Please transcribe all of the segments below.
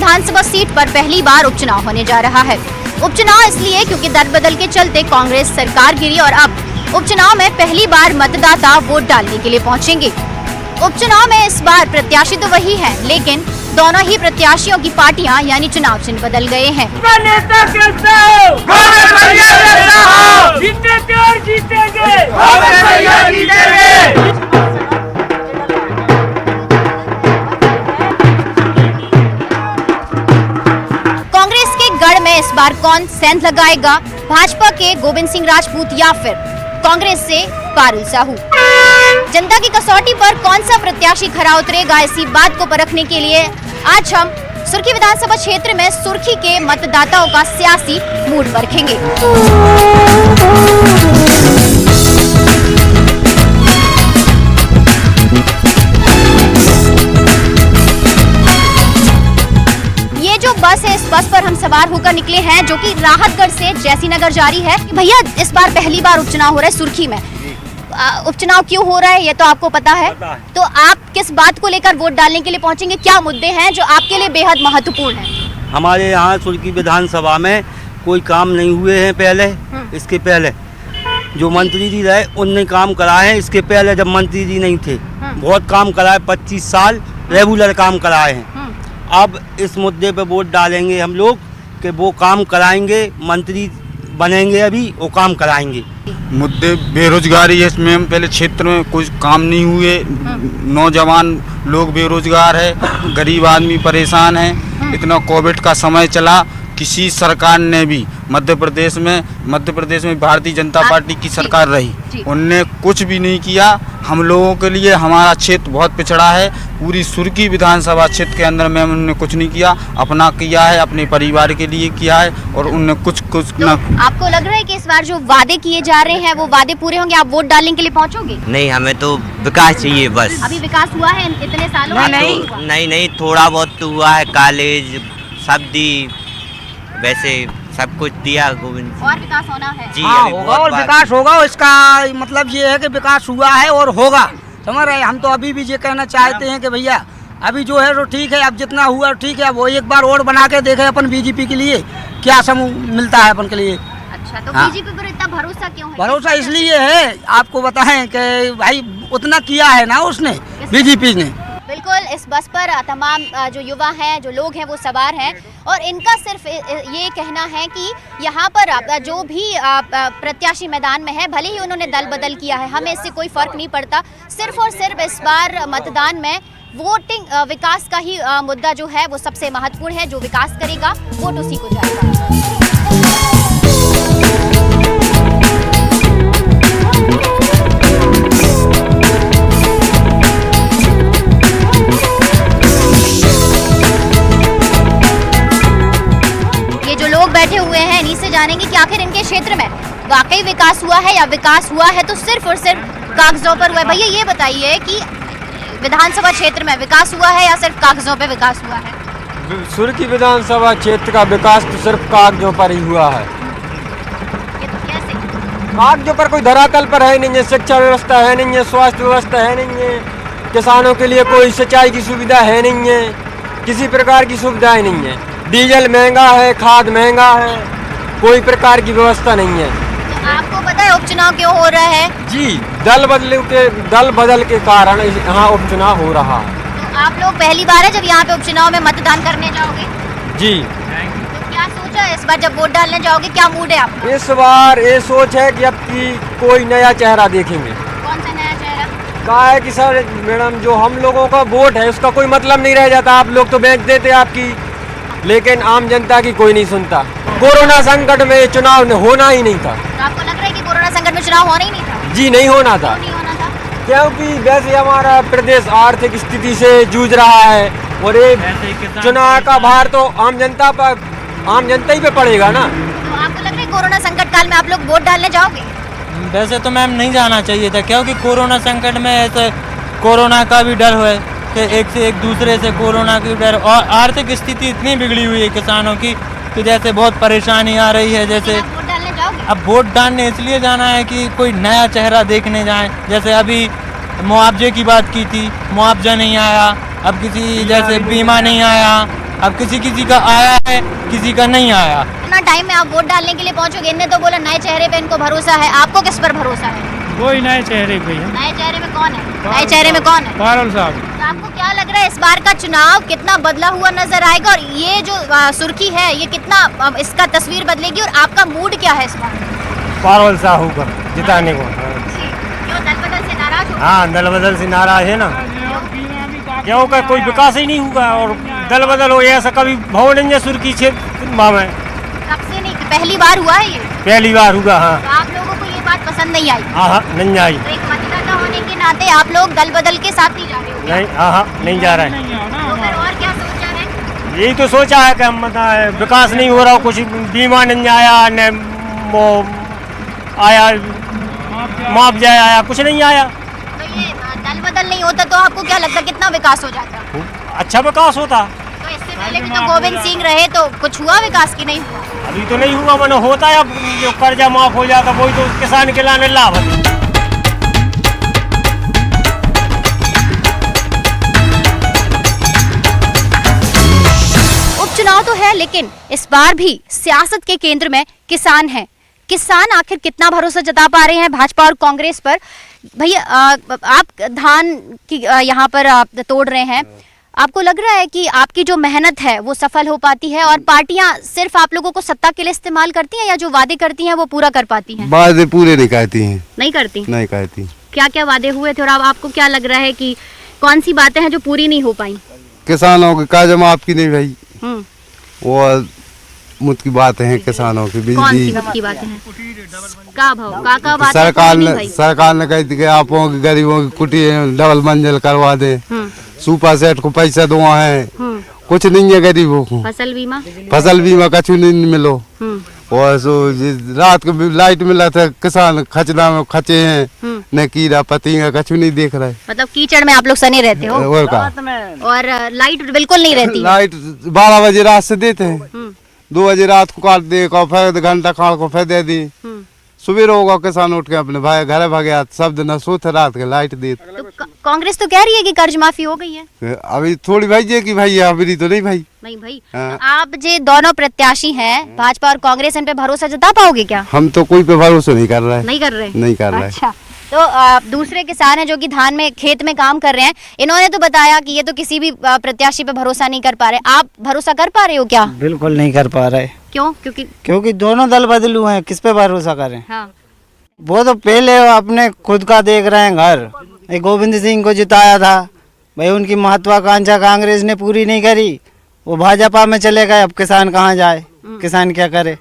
विधानसभा seat पर पहली बार उपचुनाव होने जा रहा है। उपचुनाव इसलिए क्योंकि दल बदल के चलते कांग्रेस सरकार गिरी और अब उपचुनाव में पहली बार मतदाता वोट डालने के लिए पहुंचेंगे। उपचुनाव में इस बार प्रत्याशी तो वही है, लेकिन दोनों ही प्रत्याशियों की पार्टियां यानी चुनाव चिन्ह बदल गए हैं। कांग्रेस के गढ़ में इस बार कौन सेंध लगाएगा, भाजपा के गोविंद सिंह राजपूत या फिर कांग्रेस से पारुल साहू। जनता की कसौटी पर कौन सा प्रत्याशी खरा उतरेगा, इसी बात को परखने के लिए आज हम सुर्खी विधानसभा क्षेत्र में सुर्खी के मतदाताओं का सियासी मूड परखेंगे। ये जो बस है, इस बस पर हम सवार होकर निकले हैं जो कि राहतगढ़ से जैसीनगर जा रही है। भैया, इस बार पहली बार उपचुनाव हो रहा है सुर्खी में। उपचुनाव क्यों हो रहा है ये तो आपको पता है, तो आप किस बात को लेकर वोट डालने के लिए पहुंचेंगे? क्या मुद्दे हैं जो आपके लिए बेहद महत्वपूर्ण हैं? हमारे यहाँ सुर्खी विधानसभा में कोई काम नहीं हुए हैं पहले। इसके पहले जो मंत्री जी रहे उनने काम कराए हैं। इसके पहले जब मंत्री जी नहीं थे बहुत काम कराए, 25 साल रेगुलर काम कराए हैं। अब इस मुद्दे पे वोट डालेंगे हम लोग कि वो काम कराएंगे, मंत्री बनेंगे अभी वो काम कराएंगे। मुद्दे बेरोजगारी है, इसमें पहले क्षेत्र में कुछ काम नहीं हुए, नौजवान लोग बेरोजगार है, गरीब आदमी परेशान है। इतना कोविड का समय चला, किसी सरकार ने भी मध्य प्रदेश में भारतीय जनता पार्टी की सरकार रही, उनने कुछ भी नहीं किया हम लोगों के लिए। हमारा क्षेत्र बहुत पिछड़ा है, पूरी सुर्खी विधानसभा क्षेत्र के अंदर में उन्होंने कुछ नहीं किया, अपना किया है, अपने परिवार के लिए किया है और उनने कुछ तो आपको लग रहा है कि इस बार जो वादे किए जा रहे हैं वो वादे पूरे होंगे? आप वोट डालने के लिए पहुंचोगे? नहीं, हमें तो विकास चाहिए बस। अभी विकास हुआ है इतने सालों में? नहीं, थोड़ा बहुत तो हुआ है, कॉलेज सब दी, वैसे सब कुछ दिया गोविंद। और विकास होना है जी। हाँ, होगा और विकास होगा। इसका मतलब ये है कि विकास हुआ है और होगा, समझ रहे। हम तो अभी भी ये कहना चाहते हैं कि भैया अभी जो है तो ठीक है, अब जितना हुआ ठीक है, अब वो एक बार और बना के देखे अपन बीजेपी के लिए क्या समूह मिलता है अपन के लिए। अच्छा, तो हाँ। बीजेपी पर इतना भरोसा क्यों है? भरोसा इसलिए है, आपको बताएं कि भाई उतना किया है ना उसने, बीजेपी ने। बिल्कुल, इस बस पर तमाम जो युवा हैं, जो लोग हैं वो सवार हैं और इनका सिर्फ ये कहना है कि यहाँ पर जो भी प्रत्याशी मैदान में है, भले ही उन्होंने दल बदल किया है, हमें इससे कोई फर्क नहीं पड़ता। सिर्फ और सिर्फ इस बार मतदान में वोटिंग विकास का ही मुद्दा जो है वो सबसे महत्वपूर्ण है। जो विकास करेगा वोट उसी को जाएगा। बैठे हुए हैं, इन्हीं से जानेंगे कि आखिर इनके क्षेत्र में वाकई विकास हुआ है या विकास हुआ है तो सिर्फ और सिर्फ कागजों पर हुआ है। भैया, ये बताइए कि विधानसभा क्षेत्र में विकास हुआ है या सिर्फ कागजों पे विकास हुआ है? सुर्खी विधानसभा क्षेत्र का विकास तो सिर्फ कागजों पर ही हुआ है। ये तो कैसे? कागजों पर कोई धरातल पर है नहीं है, शिक्षा व्यवस्था है नहीं है, स्वास्थ्य व्यवस्था है नहीं है, किसानों के लिए कोई सिंचाई की सुविधा है नहीं है, किसी प्रकार की सुविधाएं नहीं है। डीजल महंगा है, खाद महंगा है, कोई प्रकार की व्यवस्था नहीं है। तो आपको पता है उपचुनाव क्यों हो रहा है? जी, दल बदल के कारण यहाँ उपचुनाव हो रहा है। तो आप लोग पहली बार है जब यहाँ पे उपचुनाव में मतदान करने जाओगे? जी। तो क्या सोचा है इस बार जब वोट डालने जाओगे, क्या मूड है आपका? इस बार ये सोच है कि अब की कोई नया चेहरा देखेंगे। कौन सा नया चेहरा? कहा है कि सर मैडम जो हम लोगों का वोट है उसका कोई मतलब नहीं रह जाता, आप लोग तो बेच देते आपकी, लेकिन आम जनता की कोई नहीं सुनता। कोरोना संकट में चुनाव होना ही नहीं था। तो आपको लग रहा है कि कोरोना संकट में चुनाव होना ही नहीं था? जी, नहीं होना था। नहीं होना था क्योंकि वैसे हमारा प्रदेश आर्थिक स्थिति से जूझ रहा है और ये चुनाव का भार तो आम जनता ही पे पड़ेगा ना। तो आपको लग रहा है कोरोना संकट काल में आप लोग वोट डालने जाओगे? वैसे तो मैम नहीं जाना चाहिए था, क्योंकि कोरोना संकट में ऐसे कोरोना का भी डर है कि एक से एक दूसरे से कोरोना की डर, और आर्थिक स्थिति इतनी बिगड़ी हुई है किसानों की कि जैसे बहुत परेशानी आ रही है। जैसे वोट डालने जाओगे? अब वोट डालने इसलिए जाना है कि कोई नया चेहरा देखने जाएं। जैसे अभी मुआवजे की बात की थी, मुआवजा नहीं आया, अब किसी जैसे बीमा नहीं आया, अब किसी किसी का आया है, किसी का नहीं आया। इतना टाइम में आप वोट डालने के लिए पहुंचोगे, इनने तो बोला नए चेहरे पे इनको भरोसा है, आपको किस पर भरोसा है? कोई नए चेहरे पे है। नए चेहरे में कौन है? नए चेहरे में कौन है? पारुल साहब। तो आपको क्या लग रहा है इस बार का चुनाव कितना बदला हुआ नजर आएगा, और ये जो सुर्खी है ये कितना इसका तस्वीर बदलेगी, और आपका मूड क्या है इस बार? पारुल साहू का जिताने को। क्यों दल बदल से नाराज हो? हाँ, दल बदल से नाराज है ना, क्योंकि कोई विकास ही नहीं हुआ, और दल बदल हो ऐसा कभी भाव नहीं है सुर्खी क्षेत्र में। कब से नहीं, पहली बार हुआ है ये? पहली बार हुआ। हाँ तो आप लोगों को ये बात पसंद नहीं आई? हाँ, नहीं आई। तो एक मतदाता होने के नाते आप लोग दल बदल के साथ नहीं जा रहे हो? नहीं, हाँ, नहीं जा रहा है। तो फिर और क्या सोचा है? यही तो सोचा है कि हम मतलब विकास नहीं हो रहा, कुछ बीमा नहीं आया, न वो आया मुआवजा आया, कुछ नहीं आया। तो ये दल बदल नहीं होता तो आपको क्या लगता कितना विकास हो जाता? अच्छा विकास होता। तो इससे पहले भी तो गोविंद सिंह रहे, तो कुछ हुआ विकास की? नहीं हुआ। अभी तो नहीं हुआ, मैंने होता है, अब जो कर्जा माफ हो जाता वही तो किसान के लाने लाभ है। उपचुनाव तो है, लेकिन इस बार भी सियासत के केंद्र में किसान हैं। किसान आखिर कितना भरोसा जता पा रहे हैं भाजपा और कांग्रेस पर? भैया आप धान की यहाँ पर आप तोड़ रहे हैं, आपको लग रहा है कि आपकी जो मेहनत है वो सफल हो पाती है, और पार्टियां सिर्फ आप लोगों को सत्ता के लिए इस्तेमाल करती हैं, या जो वादे करती हैं वो पूरा कर पाती हैं? वादे पूरे नहीं करती हैं। नहीं करती? नहीं करती। क्या क्या वादे हुए थे, और अब आपको क्या लग रहा है कि कौन सी बातें हैं जो पूरी नहीं हो पाई? किसानों के कर्ज माफ की नहीं भाई, हम्म, वो मुद की बात है। किसानों की कौन सी बिजली बात की बातें हैं? का भाव का बात सरकार ने कही थी कि आप गरीबों की कुटी डबल मंजिल करवा दे, सुपर सेट को पैसा दो है, कुछ नहीं है गरीबों को। फसल बीमा कछु नहीं मिलो, और सो रात को लाइट मिला था, किसान खचना में खचे हैं, न कीड़ा पतिंगा कछु नहीं देख रहे। मतलब कीचड़ में आप लोग सने रहते हो? और का? और लाइट बिल्कुल नहीं रहती? लाइट 12 बजे रात से देते हैं, 2 बजे रात को काट दे, फिर घंटा खाड़ को फिर दे दी। सुबह होगा किसान उठ के अपने भाई घर भागे, सब दिन सोते रात के लाइट दे। तो कांग्रेस तो कह रही है कि कर्ज माफी हो गई है। अभी थोड़ी भाई ये की भाई, अभी तो नहीं भाई। नहीं भाई। तो आप जे दोनों प्रत्याशी हैं भाजपा और कांग्रेस, इन पे भरोसा जता पाओगे क्या? हम तो कोई पे भरोसा नहीं कर रहे हैं। नहीं कर रहे? नहीं कर रहे। अच्छा, तो दूसरे किसान हैं जो कि धान में खेत में काम कर रहे हैं, इन्होंने तो बताया कि ये तो किसी भी प्रत्याशी पे भरोसा नहीं कर पा रहे। आप भरोसा कर पा रहे हो क्या? बिल्कुल नहीं कर पा रहे। क्यों? क्योंकि दोनों दल बदलू हैं, किस पे भरोसा करें? हाँ। वो तो पहले अपने खुद का देख रहे हैं घर। गोविंद सिंह को जिताया था भाई, उनकी महत्वाकांक्षा कांग्रेस ने पूरी नहीं करी, वो भाजपा में चले गए। अब किसान कहाँ जाए, किसान क्या करे?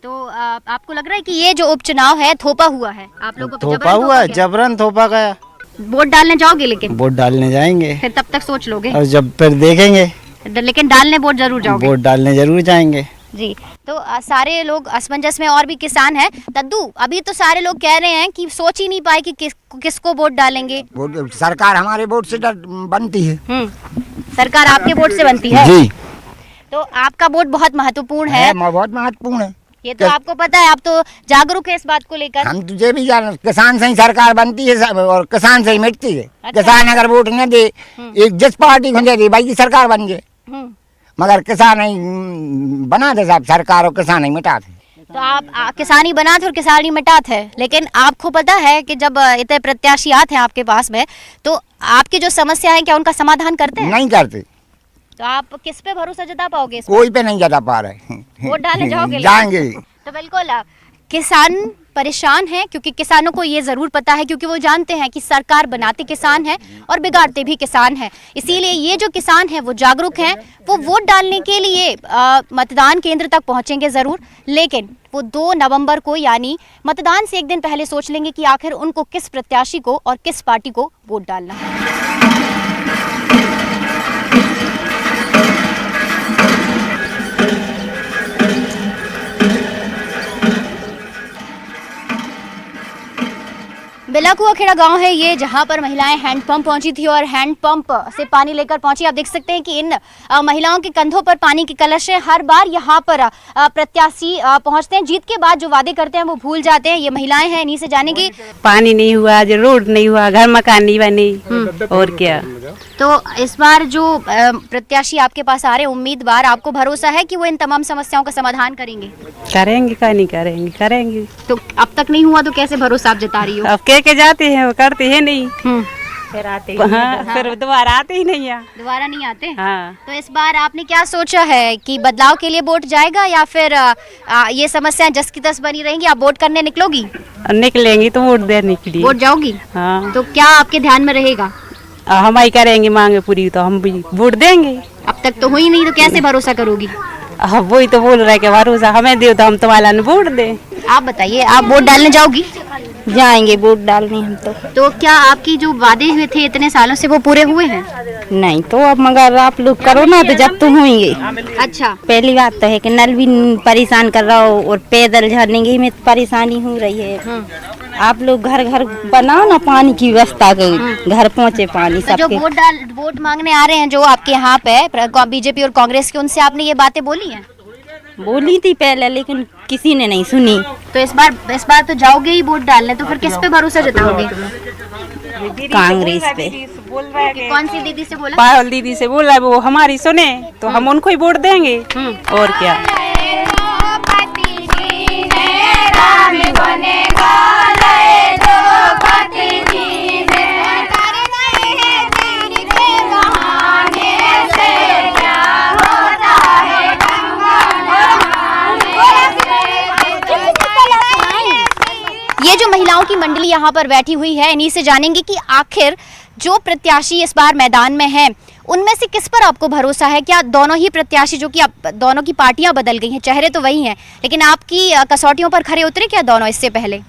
तो आपको लग रहा है कि ये जो उपचुनाव है थोपा हुआ है आप लोगों को? थोपा हुआ है, जबरन थोपा गया। वोट डालने जाओगे? लेकिन वोट डालने जाएंगे, फिर तब तक सोच लोगे? और जब फिर देखेंगे। लेकिन डालने वोट जरूर जाओगे? वोट डालने जरूर जाएंगे जी। तो सारे लोग असमंजस में, और भी किसान हैं। तद्दू, अभी तो सारे लोग कह रहे हैं कि सोच ही नहीं पाए कि किसको वोट डालेंगे। सरकार हमारे वोट से बनती है। सरकार आपके वोट से बनती है जी। तो आपका वोट बहुत महत्वपूर्ण है। बहुत महत्वपूर्ण है, ये तो आपको पता है, आप तो जागरूक है इस बात को लेकर। हम तुझे भी जान, किसान से ही सरकार बनती है और किसान से ही मिटती है। अच्छा। किसान अगर वोट न दे, एक जिस पार्टी को दे दे भाई की सरकार बन जाए, मगर किसान ही बना दे साहब सरकार, और किसान ही मिटा दे। तो आप किसान ही बनाते और किसान ही मिटाते हैं। लेकिन आपको पता है कि जब इतने प्रत्याशी आते हैं आपके पास में, तो आपकी जो समस्या है क्या उनका समाधान करते हैं? नहीं करते। तो आप किस पे भरोसा जता पाओगे? कोई पे नहीं जता पा रहे। वोट डालने जाओगे? जाएंगे। तो बिल्कुल किसान परेशान हैं, क्योंकि किसानों को ये ज़रूर पता है, क्योंकि वो जानते हैं कि सरकार बनाते किसान है और बिगाड़ते भी किसान है। इसीलिए ये जो किसान है वो जागरूक हैं, वो वोट डालने के लिए मतदान केंद्र तक पहुंचेंगे ज़रूर, लेकिन वो 2 नवंबर को यानी मतदान से एक दिन पहले सोच लेंगे कि आखिर उनको किस प्रत्याशी को और किस पार्टी को वोट डालना है। बेलाकुआ खेड़ा गांव है ये, जहां पर महिलाएं हैंडपंप पहुंची थी और हैंडपंप से पानी लेकर पहुंची। आप देख सकते हैं कि इन महिलाओं के कंधों पर पानी की कलश है। हर बार यहां पर प्रत्याशी पहुंचते हैं, जीत के बाद जो वादे करते हैं वो भूल जाते हैं। ये महिलाएं हैं, इन्हीं से जानेंगे। पानी नहीं हुआ, रोड नहीं हुआ, घर मकान नहीं बने, और क्या तो इस बार जो प्रत्याशी आपके पास आ रहे हैं, उम्मीदवार, आपको भरोसा है कि वो इन तमाम समस्याओं का समाधान करेंगे? करेंगे, क्या नहीं करेंगे, करेंगे। तो अब तक नहीं हुआ तो कैसे भरोसा आप जता रही हो? अब के जाते हैं, वो करते हैं नहीं, फिर आते हाँ, फिर दोबारा आते ही नहीं है, दोबारा नहीं आते। हाँ। तो इस बार आपने क्या सोचा है कि बदलाव के लिए वोट जाएगा या फिर ये समस्याएं जस की तस बनी रहेंगी? आप वोट करने निकलोगी? निकलेंगी तो वोट देने के लिए। वोट जाओगी? हाँ। तो क्या आपके ध्यान में रहेगा? हम ही करेंगे मांगे पूरी तो हम भी वोट देंगे। अब तक तो हुई नहीं तो कैसे भरोसा करोगी? वही तो बोल रहे कि भरोसा हमें दो तो हम तुम्हारा वोट दें। आप बताइए, आप वोट डालने जाओगी? जाएंगे वोट डालने हम तो क्या आपकी जो वादे हुए थे इतने सालों से वो पूरे हुए हैं? नहीं तो अब मगर आप लोग करो ना तो जब तुम होंगे। अच्छा, पहली बात तो है कि नल भी परेशान कर रहा हो और पैदल झरने में परेशानी हो रही है। आप लोग घर घर बनाओ ना पानी की व्यवस्था, घर पहुँचे पानी तो जो वोट मांगने आ रहे हैं जो आपके यहाँ पे बीजेपी और कांग्रेस के, उनसे आपने ये बातें बोली हैं? बोली थी पहले लेकिन किसी ने नहीं सुनी। तो इस बार तो जाओगे ही वोट डालने, तो फिर किस पे भरोसा जताओगे? कांग्रेस पे। कौन सी दीदी से बोला? पायल दीदी से बोला, वो हमारी सुने तो हम उनको ही वोट देंगे। और क्या। ये जो महिलाओं की मंडली यहाँ पर बैठी हुई है, इन्हीं से जानेंगे कि आखिर जो प्रत्याशी इस बार मैदान में हैं, उनमें से किस पर आपको भरोसा है? क्या दोनों ही प्रत्याशी, जो कि दोनों की पार्टियां बदल गई हैं, चेहरे तो वही हैं, लेकिन आपकी कसौटियों पर खरे उतरे क्या दोनों? इससे पहले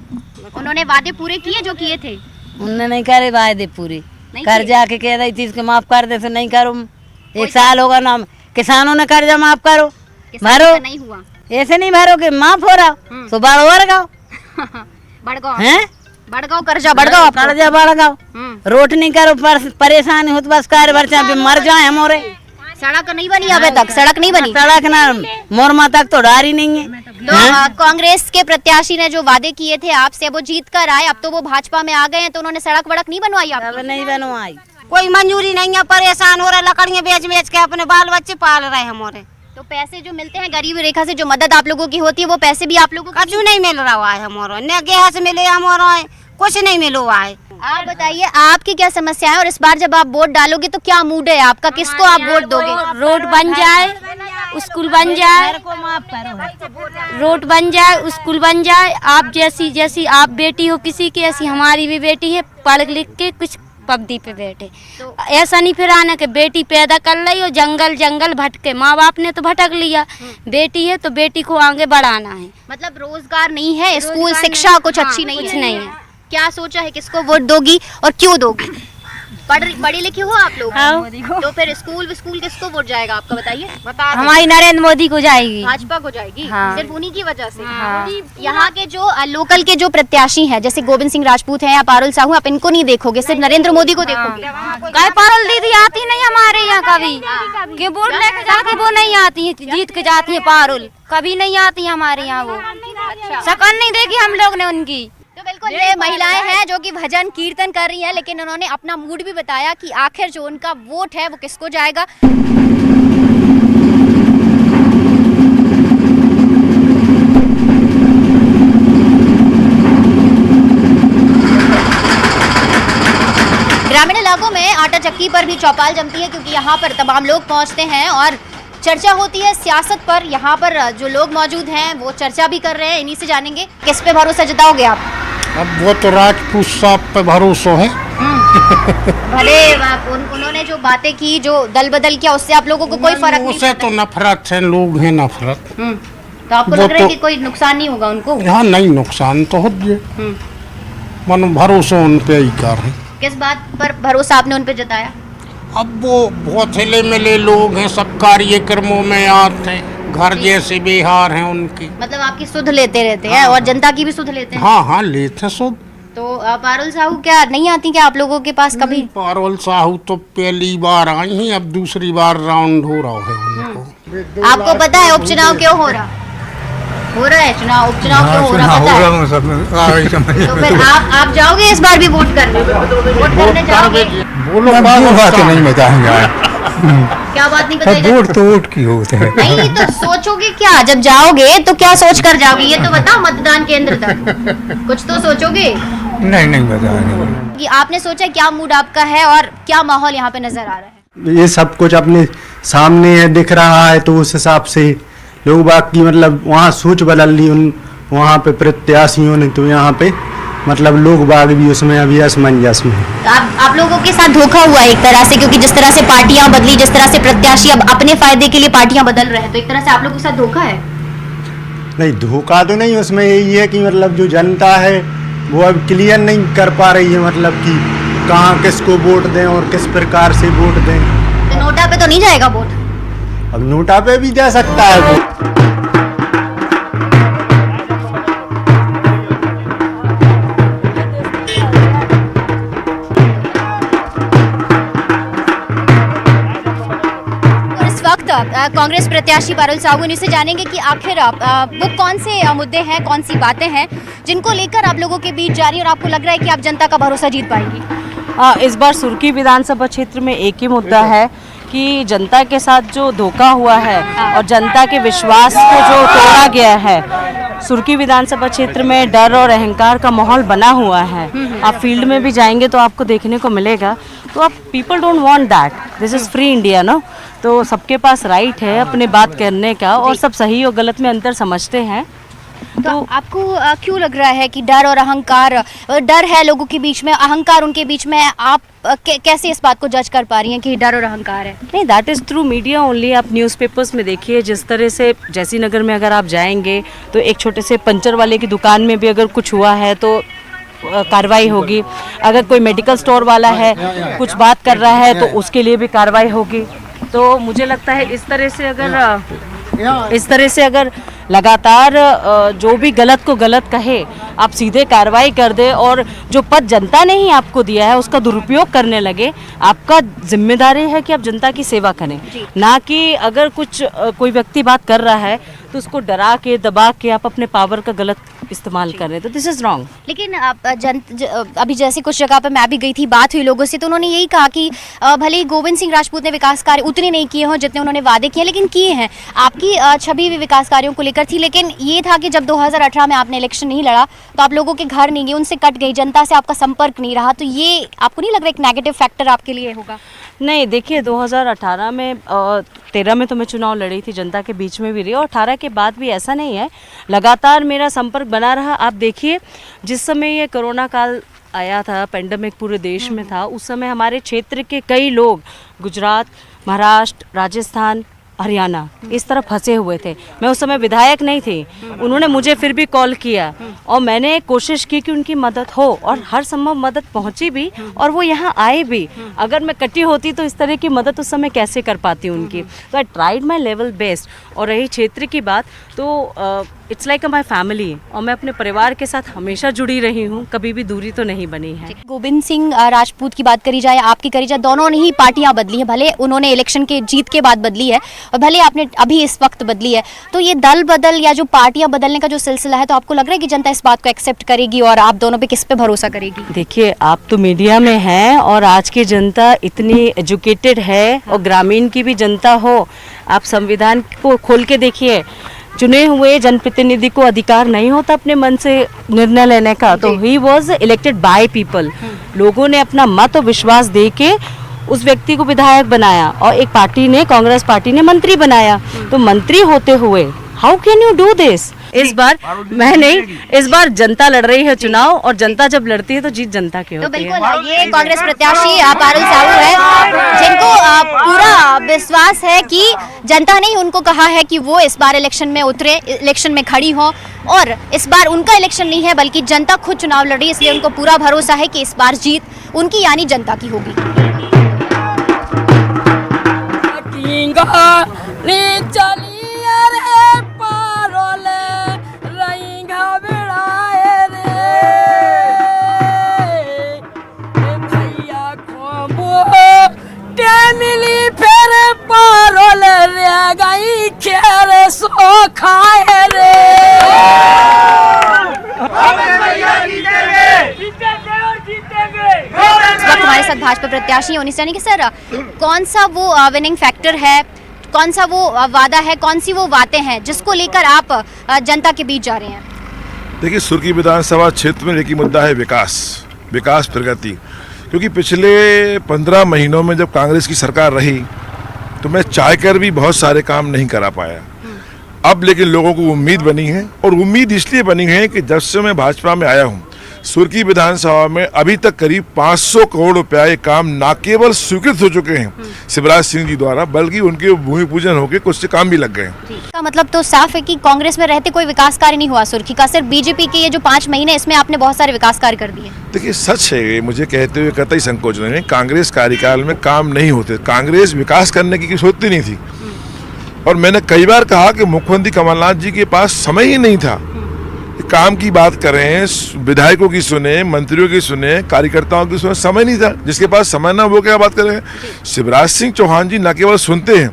उन्होंने वादे पूरे किए जो किए थे? उन्होंने नहीं करे वादे पूरे, कर जाके कह रही थी इसको माफ कर दे, तो नहीं करो। 1 साल होगा ना, किसानों ने कर्जा माफ करो, भरो। नहीं हुआ ऐसे नहीं भरो कि माफ हो रहा तो बढ़गाओ बढ़गाओ कर्जा बढ़गाओ। रोट नहीं करो, परेशानी हो तो बस कार बच्चा मर जाए हमारे। सड़क नहीं बनी अभी तक, सड़क नहीं बनी। सड़क ना मोरमा तक तो डारी नहीं है। तो कांग्रेस के प्रत्याशी ने जो वादे किए थे आपसे, वो जीत कर आए, अब तो वो भाजपा में आ गए हैं, तो उन्होंने सड़क वड़क नहीं बनवाई? आप नहीं बनवाई, कोई मंजूरी नहीं है, परेशान हो रहा, लकड़ियाँ बेच बेच के अपने बाल बच्चे पाल रहे हैं हमारे। तो पैसे जो मिलते हैं गरीबी रेखा से, जो मदद आप लोगों की होती है, वो पैसे भी आप लोगों को कछु नहीं मिल रहा है हमारा, न गैस मिले हमारा, कुछ नहीं मिल रहा है। आप बताइए आपकी क्या समस्या है, और इस बार जब आप वोट डालोगे तो क्या मूड है आपका, किसको आप वोट दोगे? रोड बन जाए, स्कूल बन जाए, रोड बन जाए, स्कूल बन जाए। आप जैसी आप बेटी हो किसी की, ऐसी हमारी भी बेटी है, पढ़ लिख के कुछ पगड़ी पे बैठे। तो ऐसा नहीं फिर आना कि बेटी पैदा कर ली और जंगल जंगल भटके, माँ बाप ने तो भटक लिया, बेटी है तो बेटी को आगे बढ़ाना है। मतलब रोजगार नहीं है, स्कूल शिक्षा कुछ अच्छी नहीं है। क्या सोचा है किसको वोट दोगी और क्यों दोगी? पढ़ी लिखी हो आप लोग? तो फिर स्कूल किसको वोट जाएगा आपका, बताइए? हमारी नरेंद्र मोदी को जाएगी, भाजपा को जाएगी। सिर्फ उन्हीं की वजह से? यहाँ के जो लोकल के जो प्रत्याशी हैं, जैसे गोविंद सिंह राजपूत हैं या पारुल साहू, आप इनको नहीं देखोगे, सिर्फ नरेंद्र मोदी को देखोगे? पारुल दीदी आती नहीं हमारे यहाँ कभी, कि वोट लेके जाती वो नहीं आती है, जीत के जाती है पारुल, कभी नहीं आती हमारे यहाँ वो। शकल नहीं देखी हम लोग ने उनकी। तो बिल्कुल ये महिलाएं हैं जो कि भजन कीर्तन कर रही हैं, लेकिन उन्होंने अपना मूड भी बताया कि आखिर जो उनका वोट है वो किसको जाएगा। ग्रामीण इलाकों में आटा चक्की पर भी चौपाल जमती है, क्योंकि यहाँ पर तमाम लोग पहुँचते हैं और चर्चा होती है सियासत पर। यहाँ पर जो लोग मौजूद हैं वो चर्चा भी कर रहे हैं, इन्हीं से जानेंगे किस पे भरोसा जताओगे आप? अब वो तो राजपूत साहब पे भरोसा है। भले उन्होंने जो बातें की, जो दल बदल किया, उससे आप लोगों को कोई फर्क नहीं? उससे तो नफरत है, लोग हैं नफरत। तो आपको लग रहा है कि कोई नुकसान नहीं होगा उनको? हाँ नहीं, नुकसान तो हो जाए, मन भरोसा उन पे ही कर है। किस बात पर भरोसा आपने उन पे जताया? अब वो बहुत हिले मिले लोग हैं, सब कार्यक्रमों में आते हैं, घर जैसे बिहार हैं उनकी। मतलब आपकी सुध लेते रहते हैं और जनता की भी सुध लेते हैं? हाँ लेते सुध। तो पारुल साहू क्या नहीं आती क्या आप लोगों के पास कभी? पारुल साहू तो पहली बार आई हैं, अब दूसरी बार राउंड हो रहा है उनको। आपको पता है उपचुनाव क्यों हो रहा? हो रहा है चुनाव, उपचुनाव क्यों हो रहा पता है? तो फिर आप जाओगे इस बार भी वोट करने? वोट करने जाओगे? नहीं बताएंगे। क्या बात नहीं बताइए? वोट तो वोट की होते हैं। नहीं तो सोचोगे क्या जब जाओगे, तो क्या सोच कर जाओगे ये तो बताओ। मतदान केंद्र तक कुछ तो सोचोगे? नहीं बताएंगे। कि आपने सोचा क्या मूड आपका है और क्या माहौल यहाँ पे नजर आ रहा है? ये सब कुछ अपने सामने है, दिख रहा है, तो उस हिसाब से लोग बाकी मतलब वहाँ सोच बदल ली उन वहाँ पे प्रत्याशियों ने, तो यहाँ पे मतलब लोग बाग भी उसमें अभी असमंजस में। आप लोगों के साथ धोखा हुआ एक तरह से, क्योंकि जिस तरह से पार्टियां बदली, जिस तरह से प्रत्याशी अब अपने फायदे के लिए पार्टियां बदल रहे हैं, तो एक तरह से आप लोगों के साथ धोखा है? नहीं, धोखा तो नहीं, उसमें यही है कि मतलब जो जनता है वो अब क्लियर नहीं कर पा रही है, मतलब कि कहाँ किसको वोट दें और किस प्रकार से वोट दें। तो नोटा पे तो नहीं जाएगा वोट? अब नोटा पे भी जा सकता है वो। कांग्रेस प्रत्याशी पारुल साहू, इनसे जानेंगे कि आखिर वो कौन से मुद्दे हैं, कौन सी बातें हैं जिनको लेकर आप लोगों के बीच जा रही है और आपको लग रहा है कि आप जनता का भरोसा जीत पाएंगी? इस बार सुर्खी विधानसभा क्षेत्र में एक ही मुद्दा है कि जनता के साथ जो धोखा हुआ है और जनता के विश्वास को जो तोड़ा गया है। सुर्खी विधानसभा क्षेत्र में डर और अहंकार का माहौल बना हुआ है। आप फील्ड में भी जाएंगे तो आपको देखने को मिलेगा। तो आप people don't want that, this is free India no. तो सबके पास राइट है अपने बात करने का और सब सही और गलत में अंतर समझते हैं। तो आपको क्यों लग रहा है कि डर और अहंकार, डर है लोगों के बीच में, अहंकार उनके बीच में, आप कैसे इस बात को जज कर पा रही हैं कि डर और अहंकार है? नहीं, that is through media only. आप न्यूज़पेपर्स में देखिए, जिस तरह से जैसी नगर में अगर आप जाएंगे तो एक छोटे से पंचर वाले की दुकान में भी अगर कुछ हुआ है तो कार्रवाई होगी। अगर कोई मेडिकल स्टोर वाला है कुछ बात कर रहा है तो उसके लिए भी कार्रवाई होगी। तो मुझे लगता है इस तरह से अगर लगातार जो भी गलत को गलत कहे, आप सीधे कार्रवाई कर दे और जो पद जनता ने ही आपको दिया है उसका दुरुपयोग करने लगे, आपका जिम्मेदारी है कि आप जनता की सेवा करें, ना कि अगर कोई व्यक्ति बात कर रहा है तो उसको डरा के दबा के आप अपने पावर का गलत इस्तेमाल कर रहे हैं। तो दिस इज़ रॉन्ग। लेकिन अभी जैसे कुछ जगह पे मैं भी गई थी, बात हुई लोगों से, तो उन्होंने यही कहा कि भले ही गोविंद सिंह राजपूत ने विकास कार्य उतने नहीं किए हों जितने उन्होंने वादे किए, लेकिन किए हैं। आपकी छवि भी विकास कार्यों को लेकर थी, लेकिन ये था कि जब 2018 में आपने इलेक्शन नहीं लड़ा तो आप लोगों के घर नहीं गए, उनसे कट गई, जनता से आपका संपर्क नहीं रहा। तो ये आपको नहीं लग रहा एक नेगेटिव फैक्टर आपके लिए होगा? नहीं, देखिए 2018 में 13 में तो मैं चुनाव लड़ी थी, जनता के बीच में भी रही, और 18 के बाद भी ऐसा नहीं है, लगातार मेरा संपर्क बना रहा। आप देखिए जिस समय ये कोरोना काल आया था, पेंडेमिक पूरे देश में था, उस समय हमारे क्षेत्र के कई लोग गुजरात, महाराष्ट्र, राजस्थान, हरियाणा इस तरफ फंसे हुए थे। मैं उस समय विधायक नहीं थी, उन्होंने मुझे फिर भी कॉल किया और मैंने कोशिश की कि उनकी मदद हो और हर संभव मदद पहुंची भी और वो यहाँ आए भी। अगर मैं कटी होती तो इस तरह की मदद उस समय कैसे कर पाती उनकी। तो I tried my level best. और रही क्षेत्र की बात तो इट्स लाइक माई फैमिली, और मैं अपने परिवार के साथ हमेशा जुड़ी रही हूँ, कभी भी दूरी तो नहीं बनी है। गोविंद सिंह राजपूत की बात करी जाए, आपकी करी जाए, दोनों ने ही पार्टियां बदली हैं। भले उन्होंने इलेक्शन के जीत के बाद बदली है और भले आपने अभी इस वक्त बदली है। तो ये दल बदल या जो पार्टियां बदलने का जो सिलसिला है, तो आपको लग रहा है कि जनता इस बात को एक्सेप्ट करेगी और आप दोनों पे किस पे भरोसा करेगी? देखिए, आप तो मीडिया में हैं और आज की जनता इतनी एजुकेटेड है और ग्रामीण की भी जनता हो, आप संविधान को खोल के देखिए, चुने हुए जनप्रतिनिधि को अधिकार नहीं होता अपने मन से निर्णय लेने का। तो he was elected by people. लोगों ने अपना मत और विश्वास दे के उस व्यक्ति को विधायक बनाया और एक पार्टी ने, कांग्रेस पार्टी ने मंत्री बनाया। तो मंत्री होते हुए how can you do this? इस बार मैं नहीं, इस बार जनता लड़ रही है चुनाव, और जनता जब लड़ती है तो जीत जनता की होती है। तो बिल्कुल ये कांग्रेस प्रत्याशी पारुल साहू है, जिनको पूरा विश्वास है कि जनता ने उनको कहा है कि वो इस बार इलेक्शन में उतरे, इलेक्शन में खड़ी हो, और इस बार उनका इलेक्शन नहीं है बल्कि जनता खुद चुनाव लड़ रही है, इसलिए उनको पूरा भरोसा है कि इस बार जीत उनकी यानी जनता की होगी। मिली फिर पारोल रे गई खेर सो खाए रे। भाजपा प्रत्याशी हैं, यानी कि सर कौन सा वो विनिंग फैक्टर है, कौन सा वो वादा है, कौन सी वो बातें हैं जिसको लेकर आप जनता के बीच जा रहे हैं? देखिए, सुर्खी विधानसभा क्षेत्र में एक ही मुद्दा है, विकास प्रगति। क्योंकि पिछले 15 महीनों में जब कांग्रेस की सरकार रही तो मैं चाहकर भी बहुत सारे काम नहीं करा पाया। अब लेकिन लोगों को उम्मीद बनी है, और उम्मीद इसलिए बनी है कि जब से मैं भाजपा में आया हूँ, सुर्खी विधानसभा में अभी तक करीब 500 करोड़ रुपया ये काम न केवल स्वीकृत हो चुके हैं शिवराज सिंह जी द्वारा, बल्कि उनके भूमि पूजन होकर कुछ से काम भी लग गए। इसका मतलब तो साफ है कि कांग्रेस में रहते कोई विकास कार्य नहीं हुआ सुर्खी का, सिर्फ बीजेपी के ये जो 5 महीने इसमें आपने बहुत सारे विकास कार्य कर दिए। देखिए, सच है, मुझे कहते हुए कतई संकोच नहीं, कांग्रेस कार्यकाल में काम नहीं होते, कांग्रेस विकास करने की सोचती नहीं थी। और मैंने कई बार कहा कि मुख्यमंत्री कमलनाथ जी के पास समय ही नहीं था, काम की बात करें, विधायकों की सुने, मंत्रियों की सुने, कार्यकर्ताओं की सुने, समय नहीं था। जिसके पास समय ना वो क्या बात करें। शिवराज सिंह चौहान जी न केवल सुनते हैं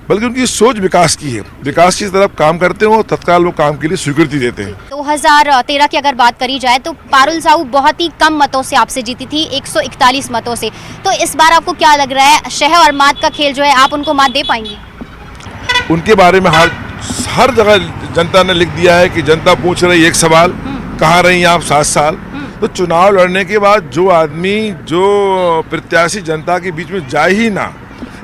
बल्कि उनकी सोच विकास की है, विकास की तरफ काम करते हो, तत्काल वो काम के लिए स्वीकृति देते हैं। 2013 की अगर बात करी जाए तो पारुल साहू बहुत ही कम मतों से आपसे जीती थी, 141 मतों से। तो इस बार आपको क्या लग रहा है, शह और मात का खेल जो है, आप उनको मात दे पाएंगे? उनके बारे में हर जगह जनता ने लिख दिया है कि जनता पूछ रही एक सवाल, कहाँ रही आप 7 साल। तो चुनाव लड़ने के बाद जो आदमी, जो प्रत्याशी जनता के बीच में जाए ही ना,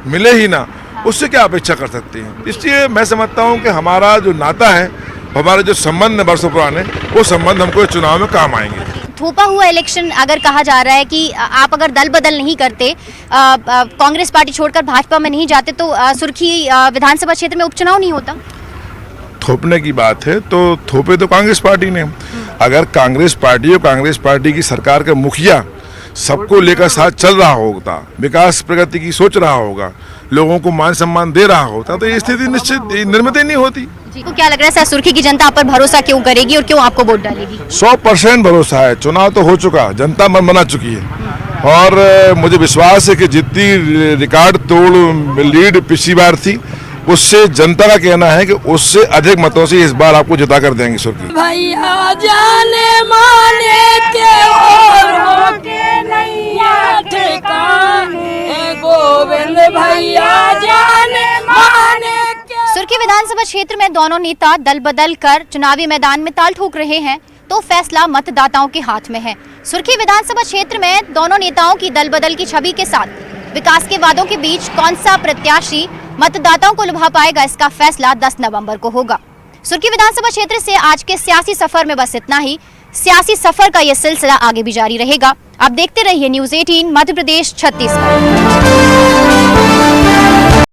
मिले ही ना, उससे क्या अपेक्षा कर सकते हैं। इसलिए मैं समझता हूँ कि हमारा जो नाता है, हमारे जो संबंध है वर्षों पुराने, वो संबंध हमको चुनाव में काम आएंगे। थोपा हुआ इलेक्शन अगर कहा जा रहा है कि आप अगर दल बदल नहीं करते, कांग्रेस पार्टी छोड़कर भाजपा में नहीं जाते, तो सुर्खी विधानसभा क्षेत्र में उपचुनाव नहीं होता। थोपने की बात है तो थोपे तो कांग्रेस पार्टी ने। अगर कांग्रेस पार्टी और कांग्रेस पार्टी की सरकार का मुखिया सबको लेकर साथ चल रहा होता, विकास प्रगति की सोच रहा होगा, लोगों को मान सम्मान दे रहा होता, तो ये स्थिति निश्चित निर्मित ही नहीं होती। तो क्या लग रहा है सर, सुर्खी की जनता आप पर भरोसा क्यों करेगी और क्यों आपको वोट डालेगी? 100% भरोसा है। चुनाव तो हो चुका, जनता मन बना चुकी है, और मुझे विश्वास है कि जितनी रिकॉर्ड तोड़ लीड पिछली बार थी, उससे जनता का कहना है कि उससे अधिक मतों से इस बार आपको जिता कर देंगे सुर्खी। भैया जाने माने के औरों के नैया ठिकाने, गोविंद भैया जाने माने के। सुर्खी विधानसभा क्षेत्र में दोनों नेता दल बदल कर चुनावी मैदान में ताल ठोक रहे हैं, तो फैसला मतदाताओं के हाथ में है। सुर्खी विधानसभा क्षेत्र में दोनों नेताओं की दल बदल की छवि के साथ विकास के वादों के बीच कौन सा प्रत्याशी मतदाताओं को लुभा पाएगा, इसका फैसला 10 नवंबर को होगा। सुर्खी विधानसभा क्षेत्र से आज के सियासी सफर में बस इतना ही। सियासी सफर का यह सिलसिला आगे भी जारी रहेगा। आप देखते रहिए न्यूज़ 18 मध्य प्रदेश छत्तीसगढ़।